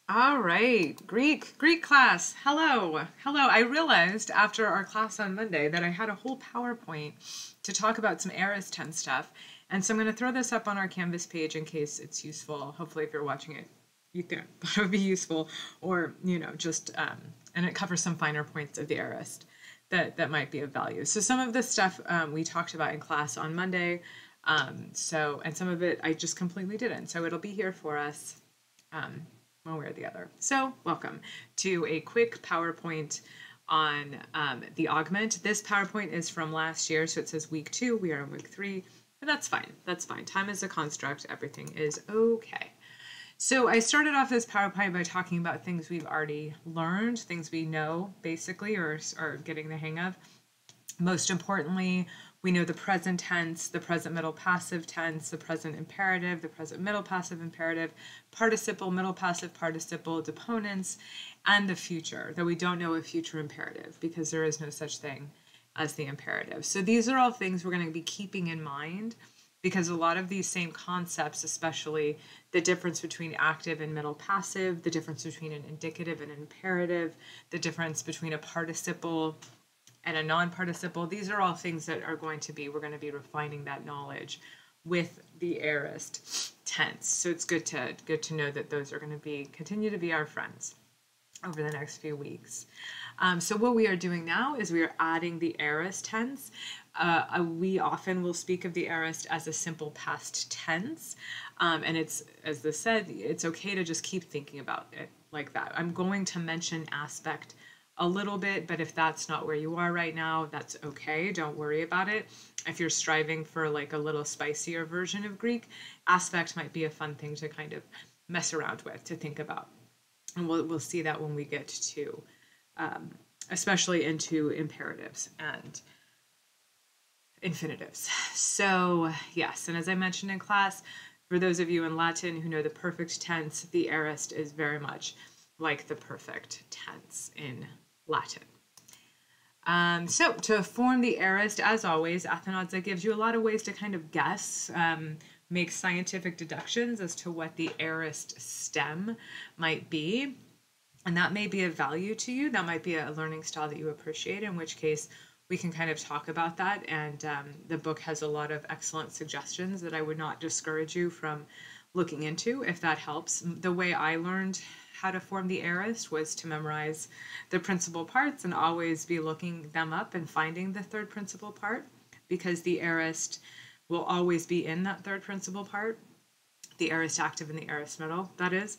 All right, Greek class. Hello. I realized after our class on Monday that I had a whole PowerPoint to talk about some Aorist 10 stuff. And so I'm going to throw this up on our Canvas page in case it's useful. Hopefully, if you're watching it, you thought it would be useful, or, and it covers some finer points of the Aorist that might be of value. So some of this stuff we talked about in class on Monday. And some of it I just completely didn't. So it'll be here for us. One way or the other. So welcome to a quick PowerPoint on the augment. This PowerPoint is from last year, so it says week 2. We are in week 3, but that's fine. That's fine. Time is a construct. Everything is okay. So I started off this PowerPoint by talking about things we've already learned, things we know basically or are getting the hang of. Most importantly, we know the present tense, the present middle passive tense, the present imperative, the present middle passive imperative, participle, middle passive participle, deponents, and the future, though we don't know a future imperative because there is no such thing as the imperative. So these are all things we're going to be keeping in mind because a lot of these same concepts, especially the difference between active and middle passive, the difference between an indicative and an imperative, the difference between a participle and a non-participle, these are all things that we're going to be refining that knowledge with the aorist tense. So it's good to know that those are going to continue to be our friends over the next few weeks. So what we are doing now is we are adding the aorist tense. We often will speak of the aorist as a simple past tense, and it's, as this said, it's okay to just keep thinking about it like that. I'm going to mention aspect a little bit, but if that's not where you are right now, that's okay. Don't worry about it. If you're striving for like a little spicier version of Greek, aspect might be a fun thing to kind of mess around with, to think about. And we'll see that when we get to, especially into imperatives and infinitives. So yes, and as I mentioned in class, for those of you in Latin who know the perfect tense, the aorist is very much like the perfect tense in Latin. So to form the aorist, as always, Athanadze gives you a lot of ways to kind of guess, make scientific deductions as to what the aorist stem might be. And that may be of value to you. That might be a learning style that you appreciate, in which case we can kind of talk about that. And the book has a lot of excellent suggestions that I would not discourage you from looking into, if that helps. The way I learned how to form the aorist was to memorize the principal parts and always be looking them up and finding the third principal part, because the aorist will always be in that third principal part, the aorist active and the aorist middle, that is.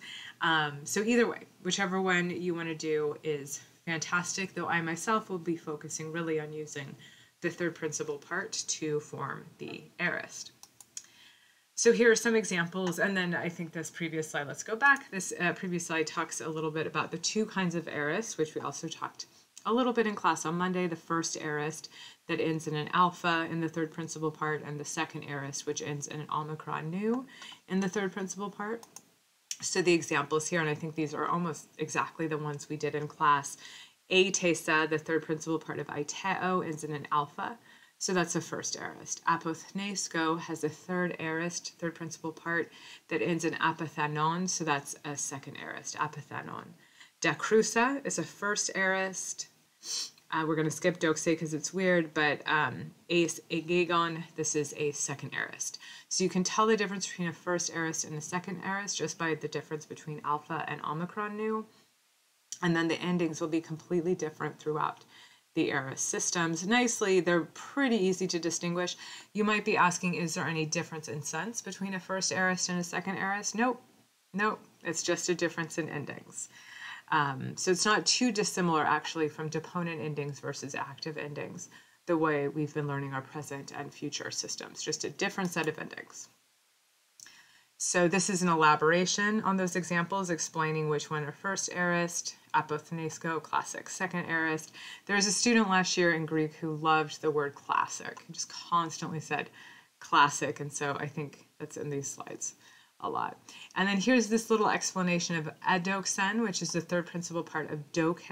So either way, whichever one you want to do is fantastic, though I myself will be focusing really on using the third principal part to form the aorist. So here are some examples, and then I think this previous slide, let's go back. This previous slide talks a little bit about the two kinds of aorists, which we also talked a little bit in class on Monday. The first aorist that ends in an alpha in the third principal part, and the second aorist, which ends in an omicron nu in the third principal part. So the examples here, and I think these are almost exactly the ones we did in class. Aitesa, the third principal part of aiteo, ends in an alpha. So that's the first aorist. Apothnesko has a third aorist, third principal part, that ends in apothanon, so that's a second aorist, apothanon. Dakrusa is a first aorist. We're going to skip doxe because it's weird, but ace agegon, this is a second aorist. So you can tell the difference between a first aorist and a second aorist just by the difference between alpha and omicron nu. And then the endings will be completely different throughout the aorist systems. Nicely, they're pretty easy to distinguish. You might be asking, is there any difference in sense between a first aorist and a second aorist? Nope. It's just a difference in endings. So it's not too dissimilar actually from deponent endings versus active endings, the way we've been learning our present and future systems, just a different set of endings. So this is an elaboration on those examples, explaining which one are first aorist, apothnesko, classic second aorist. There was a student last year in Greek who loved the word classic. He just constantly said classic, and so I think that's in these slides a lot. And then here's this little explanation of adoxen, which is the third principal part of doke.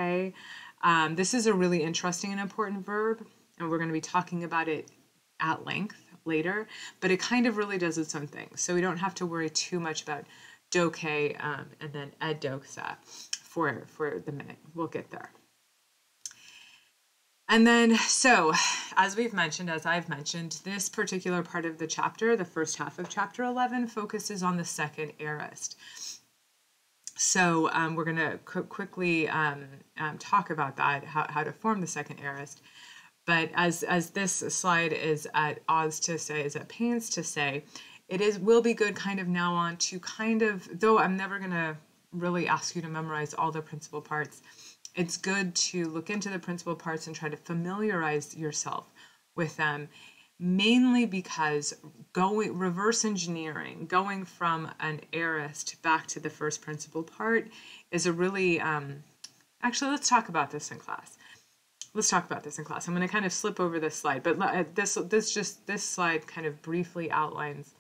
This is a really interesting and important verb, and we're going to be talking about it at length later, but it kind of really does its own thing. So we don't have to worry too much about doke, and then edoxa for the minute. We'll get there. And then, so as I've mentioned, this particular part of the chapter, the first half of chapter 11, focuses on the second aorist. So we're going to quickly talk about that, how to form the second aorist. But as this slide is at pains to say, will be good kind of now on to kind of, though I'm never going to really ask you to memorize all the principal parts, it's good to look into the principal parts and try to familiarize yourself with them, mainly because reverse engineering, going from an aorist back to the first principal part is a really, actually, let's talk about this in class. I'm going to kind of slip over this slide, but this slide kind of briefly outlines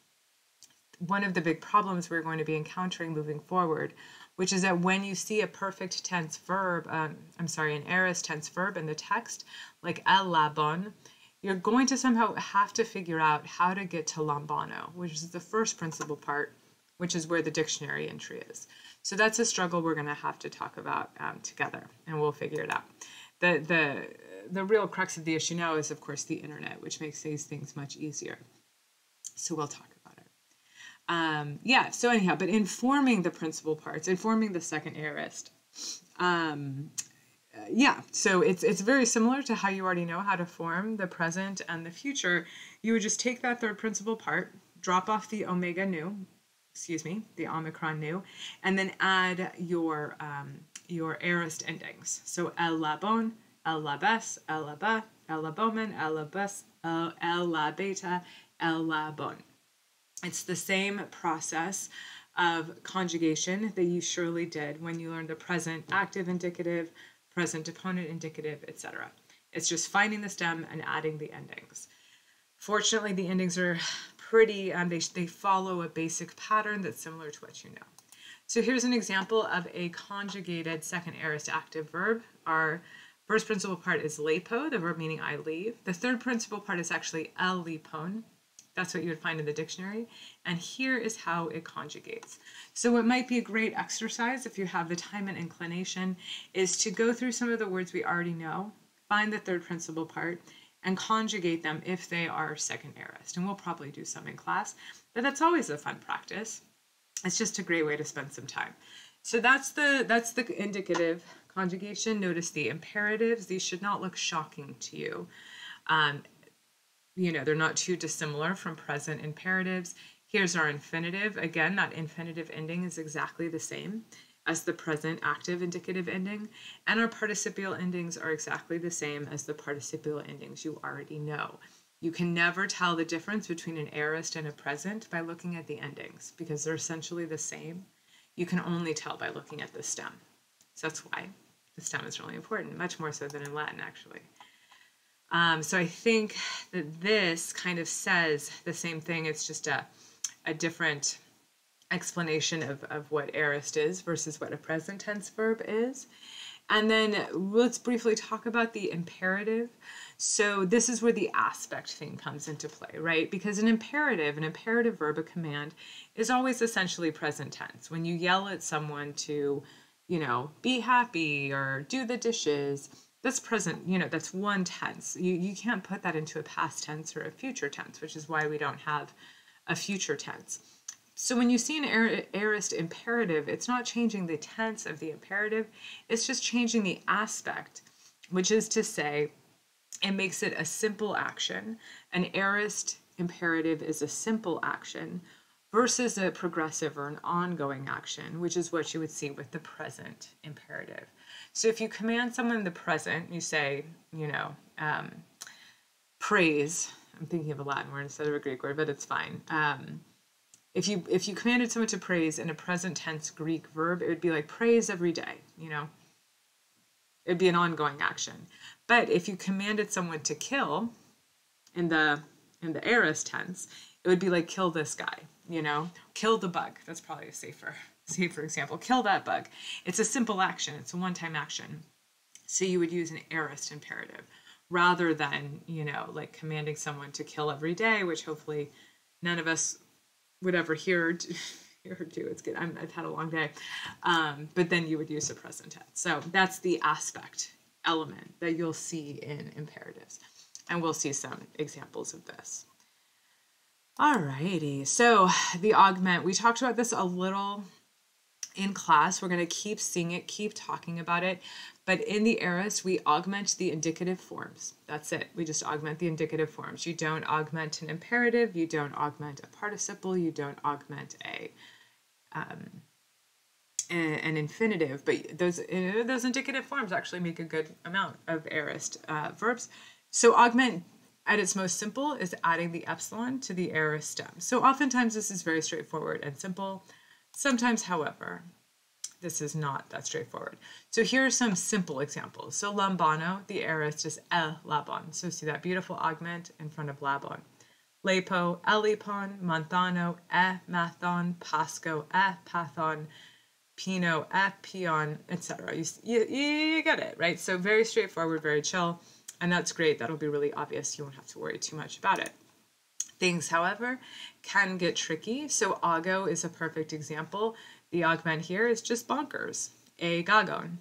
one of the big problems we're going to be encountering moving forward, which is that when you see a perfect tense verb, an aorist tense verb in the text, like el labon, you're going to somehow have to figure out how to get to lambano, which is the first principal part, which is where the dictionary entry is. So that's a struggle we're going to have to talk about together, and we'll figure it out. The real crux of the issue now is, of course, the internet, which makes these things much easier. So we'll talk about it. So anyhow, but in forming the principal parts, in forming the second aorist, so it's very similar to how you already know how to form the present and the future. You would just take that third principal part, drop off the the omicron nu, and then add your aorist endings. So el labon, el labes, el laba, el labomen, el labes, el labeta, el labon. It's the same process of conjugation that you surely did when you learned the present active indicative, present deponent indicative, etc. It's just finding the stem and adding the endings. Fortunately, the endings are pretty, they follow a basic pattern that's similar to what you know. So here's an example of a conjugated second aorist active verb. Our first principal part is lepo, the verb meaning I leave. The third principal part is actually el lipon. That's what you would find in the dictionary. And here is how it conjugates. So what might be a great exercise, if you have the time and inclination, is to go through some of the words we already know, find the third principal part, and conjugate them if they are second aorist. And we'll probably do some in class, but that's always a fun practice. It's just a great way to spend some time. So that's the indicative conjugation. Notice the imperatives. These should not look shocking to you. They're not too dissimilar from present imperatives. Here's our infinitive. Again, that infinitive ending is exactly the same as the present active indicative ending. And our participial endings are exactly the same as the participial endings you already know. You can never tell the difference between an aorist and a present by looking at the endings because they're essentially the same. You can only tell by looking at the stem. So that's why the stem is really important, much more so than in Latin, actually. So I think that this kind of says the same thing. It's just a different explanation of what aorist is versus what a present tense verb is. And then let's briefly talk about the imperative. So this is where the aspect thing comes into play, right? Because an imperative verb, a command, is always essentially present tense. When you yell at someone to, be happy or do the dishes, that's present, that's one tense. You can't put that into a past tense or a future tense, which is why we don't have a future tense. So when you see an aorist imperative, it's not changing the tense of the imperative, it's just changing the aspect, which is to say, it makes it a simple action. An aorist imperative is a simple action versus a progressive or an ongoing action, which is what you would see with the present imperative. So if you command someone in the present, you say, praise. I'm thinking of a Latin word instead of a Greek word, but it's fine. If you commanded someone to praise in a present tense Greek verb, it would be like praise every day, It'd be an ongoing action. But if you commanded someone to kill in the aorist tense, it would be like kill this guy, Kill the bug. That's probably a safer example. Kill that bug. It's a simple action. It's a one-time action. So you would use an aorist imperative rather than, like commanding someone to kill every day, which hopefully none of us would ever hear Here too, it's good. I've had a long day. But then you would use the present tense. So that's the aspect element that you'll see in imperatives. And we'll see some examples of this. Alrighty, so the augment, we talked about this a little in class. We're going to keep seeing it, keep talking about it. But in the aorist, we augment the indicative forms. That's it. We just augment the indicative forms. You don't augment an imperative. You don't augment a participle. You don't augment an infinitive. But those indicative forms actually make a good amount of aorist verbs. So augment, at its most simple, is adding the epsilon to the aorist stem. So oftentimes this is very straightforward and simple. Sometimes, however, this is not that straightforward. So here are some simple examples. So lambano, the aorist is labon. So see that beautiful augment in front of labon. Lepo, elipon, manthano, mathon, pasco, pathon, pino, pion, etc. You get it, right? So very straightforward, very chill. And that's great. That'll be really obvious. You won't have to worry too much about it. Things, however, can get tricky. So ago is a perfect example. The augment here is just bonkers. Gagon.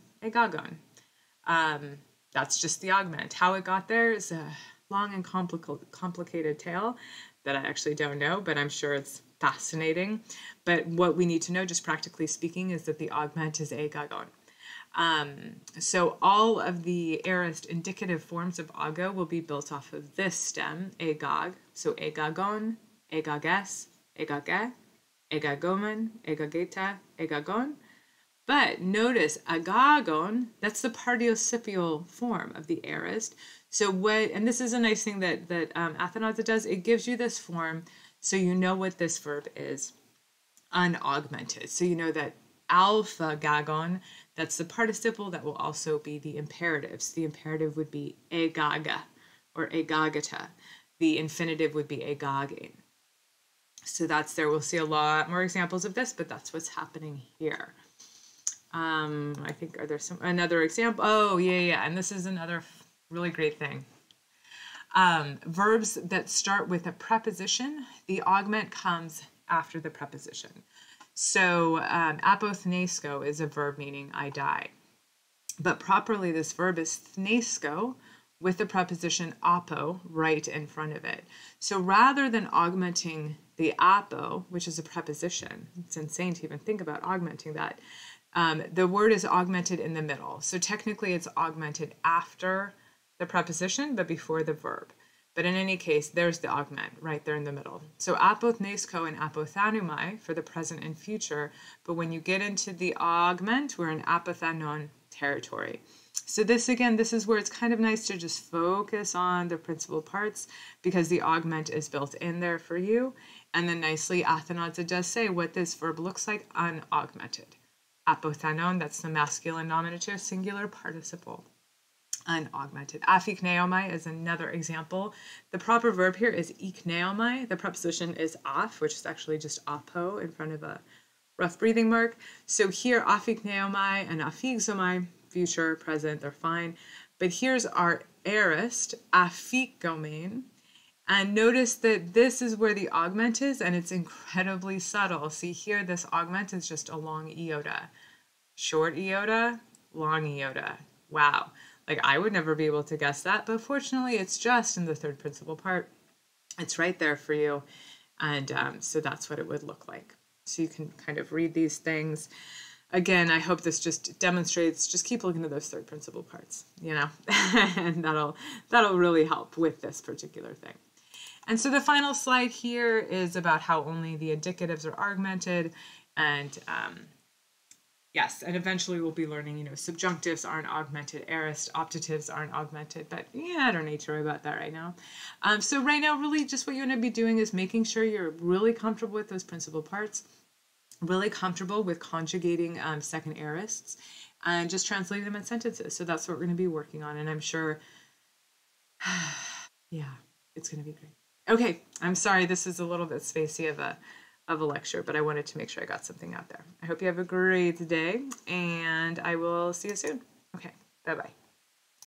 That's just the augment. How it got there is a long and complicated tale that I actually don't know, but I'm sure it's fascinating. But what we need to know, just practically speaking, is that the augment is gagon. So all of the aorist indicative forms of ago will be built off of this stem, agag. So agagon, agages, agage, agagomen, agageta, agagon. But notice agagon, that's the participial form of the aorist. So and this is a nice thing that Athanaza does, it gives you this form so you know what this verb is unaugmented. So you know that alpha gagon, that's the participle that will also be the imperative. So the imperative would be agaga or agagata. The infinitive would be agagin. So that's there. We'll see a lot more examples of this, but that's what's happening here. I think, are there another example? Oh, yeah. And this is another really great thing. Verbs that start with a preposition, the augment comes after the preposition. So apothnesko is a verb meaning I die. But properly, this verb is thnesko with the preposition apo right in front of it. So rather than augmenting the apo, which is a preposition, it's insane to even think about augmenting that, the word is augmented in the middle. So technically it's augmented after the preposition, but before the verb. But in any case, there's the augment right there in the middle. So apothnesko and apothanumai for the present and future. But when you get into the augment, we're in apothanon territory. So this is where it's kind of nice to just focus on the principal parts because the augment is built in there for you. And then nicely, Athanaza does say what this verb looks like unaugmented. Apothanon, that's the masculine nominative singular participle. Unaugmented. Aphikneomai is another example. The proper verb here is ikneomai. The preposition is af, which is actually just apo in front of a rough breathing mark. So here, aphikneomai and aphigzomai, future, present, they're fine. But here's our aorist, aphikgomein. And notice that this is where the augment is, and it's incredibly subtle. See here, this augment is just a long iota. Short iota, long iota. Wow. Like, I would never be able to guess that, but fortunately, it's just in the third principal part. It's right there for you, and so that's what it would look like. So you can kind of read these things. Again, I hope this just demonstrates, just keep looking at those third principal parts, you know, and that'll really help with this particular thing. And so the final slide here is about how only the indicatives are augmented, and yes, and eventually we'll be learning, you know, subjunctives aren't augmented, aorist, optatives aren't augmented, but yeah, I don't need to worry about that right now. So right now, really just what you're going to be doing is making sure you're really comfortable with those principal parts, really comfortable with conjugating second aorists, and just translating them in sentences. So that's what we're going to be working on, and I'm sure, yeah, it's going to be great. Okay, I'm sorry, this is a little bit spacey of a lecture, but I wanted to make sure I got something out there. I hope you have a great day, and I will see you soon. Okay, bye-bye.